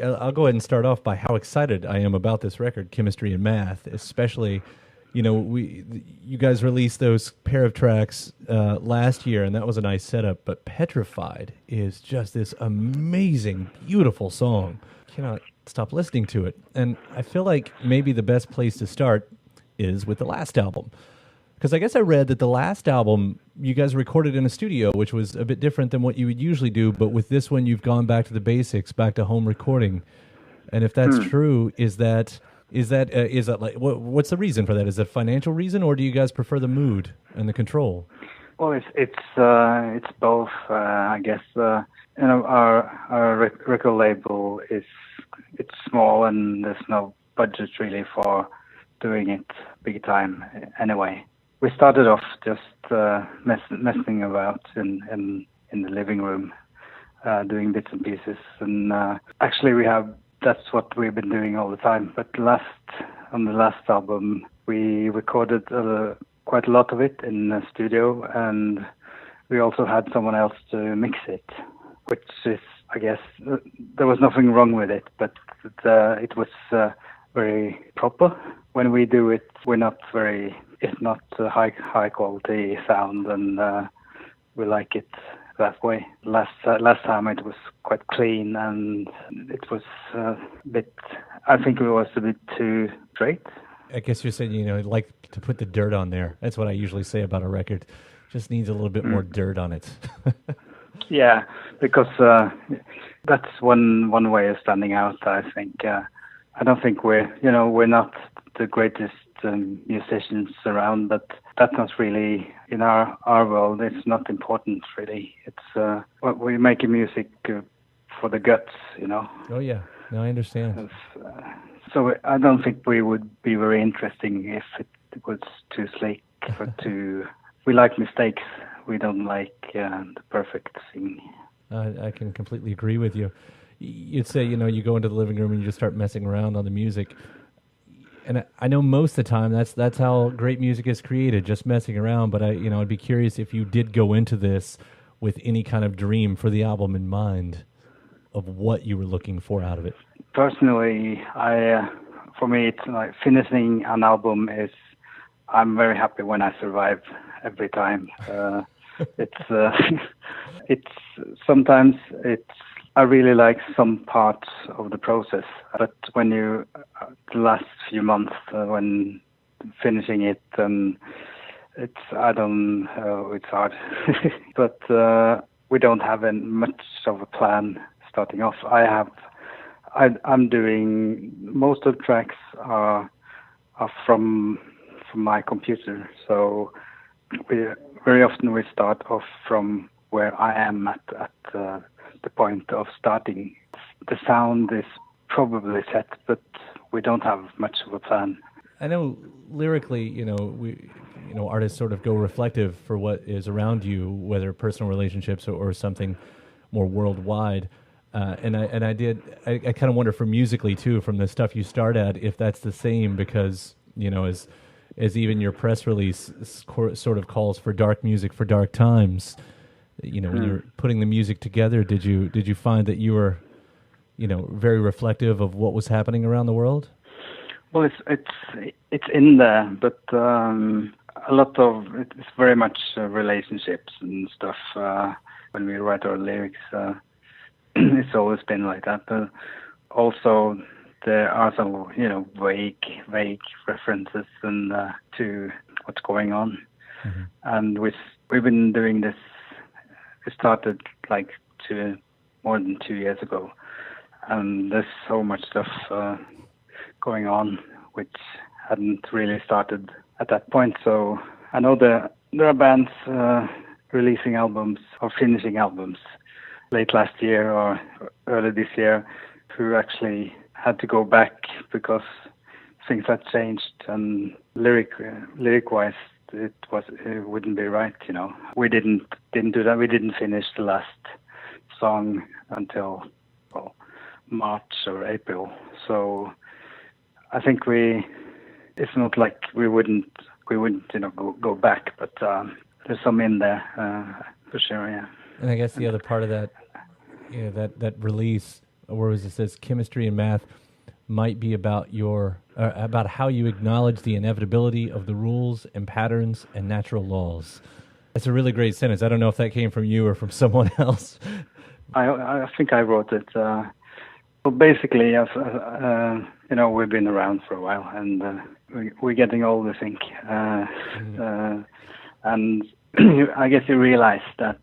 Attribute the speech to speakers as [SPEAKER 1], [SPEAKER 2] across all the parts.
[SPEAKER 1] I'll go ahead and start off by how excited I am about this record, Chemistry and Math, especially, you guys released those pair of tracks last year, and that was a nice setup, but Petrified is just this amazing, beautiful song. Cannot stop listening to it. And I feel like maybe the best place to start is with the last album. Because I guess I read that the last album you guys recorded in a studio, which was a bit different than what you would usually do. But with this one, you've gone back to the basics, back to home recording. And if that's true, is that like what's the reason for that? Is it a financial reason, or do you guys prefer the mood and the control?
[SPEAKER 2] Well, it's both. I guess our record label it's small, and there's no budget really for doing it big time anyway. We started off just messing about in the living room, doing bits and pieces, and actually that's what we've been doing all the time. But on the last album, we recorded quite a lot of it in the studio, and we also had someone else to mix it, which is, I guess, there was nothing wrong with it, but it was very proper. When we do it, it's not a high quality sound, and we like it that way. Last time it was quite clean, and it was I think it was a bit too straight.
[SPEAKER 1] I guess you're saying, like to put the dirt on there. That's what I usually say about a record. Just needs a little bit more dirt on it.
[SPEAKER 2] Yeah, because that's one way of standing out, I think. I don't think we're not the greatest musicians around, but that's not really, in our world, it's not important really. It's we're making music for the guts,
[SPEAKER 1] Oh yeah, no, I understand.
[SPEAKER 2] So I don't think we would be very interesting if it was too slick or too. We like mistakes. We don't like the perfect thing.
[SPEAKER 1] I can completely agree with you. You'd say, you go into the living room and you just start messing around on the music. And I know most of the time that's how great music is created, just messing around. But I'd be curious if you did go into this with any kind of dream for the album in mind of what you were looking for out of it.
[SPEAKER 2] Personally, for me, it's like finishing an album I'm very happy when I survive every time. It's sometimes I really like some parts of the process, but when the last few months when finishing it, it's hard. But we don't have much of a plan starting off. I'm doing most of the tracks are from my computer, so very often we start off from where I am at the point of starting. The sound is probably set, but we don't have much of a plan.
[SPEAKER 1] I know lyrically, artists sort of go reflective for what is around you, whether personal relationships or something more worldwide. And I kind of wonder for musically too, from the stuff you start at, if that's the same, because as even your press release sort of calls for dark music for dark times. When you're putting the music together, did you find that you were, very reflective of what was happening around the world?
[SPEAKER 2] Well, it's in there, but a lot of it's very much relationships and stuff. When we write our lyrics, it's always been like that. But also, there are some vague references and to what's going on, and we've been doing this. It started more than 2 years ago, and there's so much stuff going on which hadn't really started at that point. So I know there are bands releasing albums or finishing albums late last year or early this year who actually had to go back because things had changed, and lyric-wise it wouldn't be right, We didn't do that. We didn't finish the last song until March or April. So I think it's not like we wouldn't go back, but there's some in there for sure, yeah.
[SPEAKER 1] And I guess the other part of that, that release where it says chemistry and math might be about about how you acknowledge the inevitability of the rules and patterns and natural laws. That's a really great sentence. I don't know if that came from you or from someone else.
[SPEAKER 2] I think I wrote it. Well, basically, we've been around for a while, and we're getting old, I think. And I guess you realize that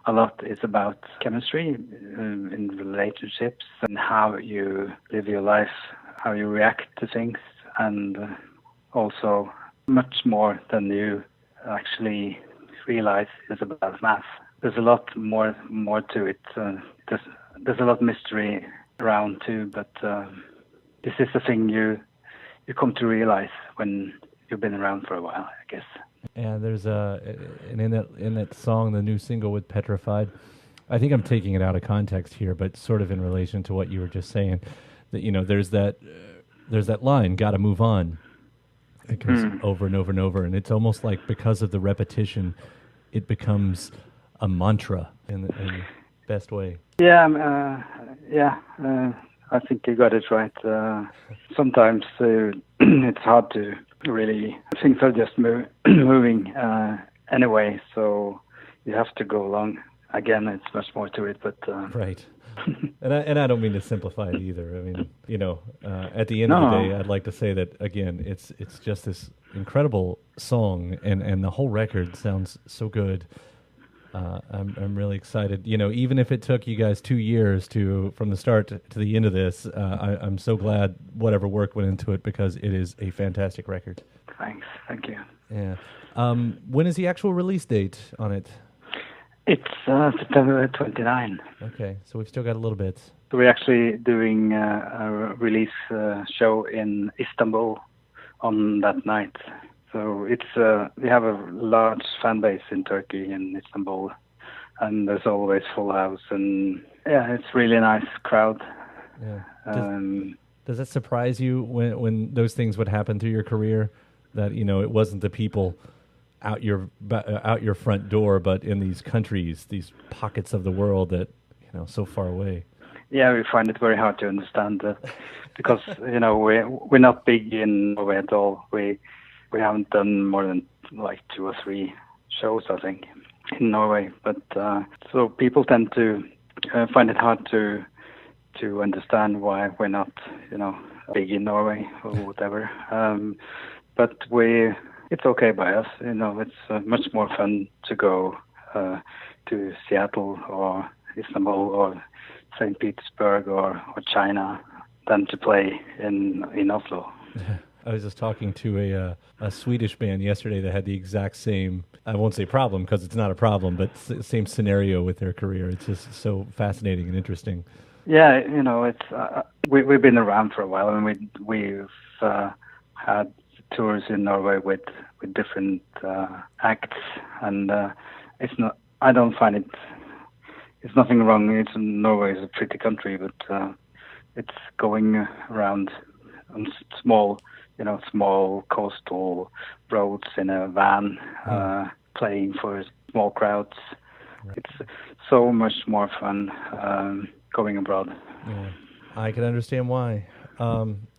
[SPEAKER 2] a lot is about chemistry in relationships and how you live your life, how you react to things, and also much more than you actually realize is about math. There's a lot more to it. There's a lot of mystery around too, but this is the thing you come to realize when you've been around for a while, I guess.
[SPEAKER 1] And there's and in that song, the new single with Petrified, I think I'm taking it out of context here, but sort of in relation to what you were just saying, that there's that line, "Gotta move on." It goes over and over and over, and it's almost like because of the repetition, it becomes a mantra in the best way.
[SPEAKER 2] Yeah, I think you got it right. Sometimes it's hard to really, things are just moving anyway, so you have to go along. Again, it's much more to it, but
[SPEAKER 1] right. And I don't mean to simplify it either. I mean, at the end of the day, I'd like to say that again, it's just this incredible song, and the whole record sounds so good. I'm really excited. Even if it took you guys 2 years from the start to the end of this, I'm so glad whatever work went into it, because it is a fantastic record.
[SPEAKER 2] Thanks. Thank you.
[SPEAKER 1] Yeah. When is the actual release date on it?
[SPEAKER 2] It's September 29.
[SPEAKER 1] Okay, so we've still got a little bit.
[SPEAKER 2] So we're actually doing a release show in Istanbul on that night. So we have a large fan base in Turkey and Istanbul, and there's always full house, and it's really nice crowd.
[SPEAKER 1] Yeah. Does that surprise you when those things would happen through your career, that it wasn't the people out your front door, but in these countries, these pockets of the world that so far away?
[SPEAKER 2] Yeah, we find it very hard to understand because we're not big in Norway at all. We haven't done more than like 2 or 3 shows, I think, in Norway. But so people tend to find it hard to understand why we're not, big in Norway or whatever. But it's okay by us. It's much more fun to go to Seattle or Istanbul or St. Petersburg or China than to play in Oslo.
[SPEAKER 1] I was just talking to a Swedish band yesterday that had the exact same, I won't say problem because it's not a problem, but same scenario with their career. It's just so fascinating and interesting.
[SPEAKER 2] Yeah, it's we've been around for a while, and we've had tours in Norway with different acts, and it's not. I don't find it. It's nothing wrong. Norway is a pretty country, but it's going around on small coastal roads in a van, playing for small crowds. Right. It's so much more fun going abroad.
[SPEAKER 1] Yeah, I can understand why.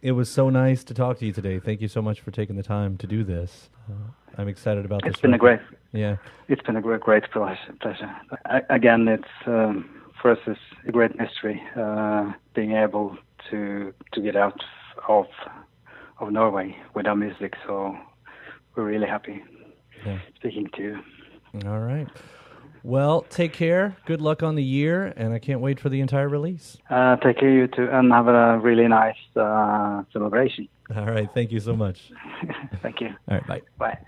[SPEAKER 1] It was so nice to talk to you today. Thank you so much for taking the time to do this. I'm excited about this.
[SPEAKER 2] It's been
[SPEAKER 1] record.
[SPEAKER 2] It's been a great pleasure. Again, it's for us it's a great mystery being able to get out of Norway with our music. So we're really happy speaking to you.
[SPEAKER 1] All right. Well, take care. Good luck on the year, and I can't wait for the entire release.
[SPEAKER 2] Take care, you too, and have a really nice celebration.
[SPEAKER 1] All right. Thank you so much.
[SPEAKER 2] Thank you.
[SPEAKER 1] All right. Bye.
[SPEAKER 2] Bye.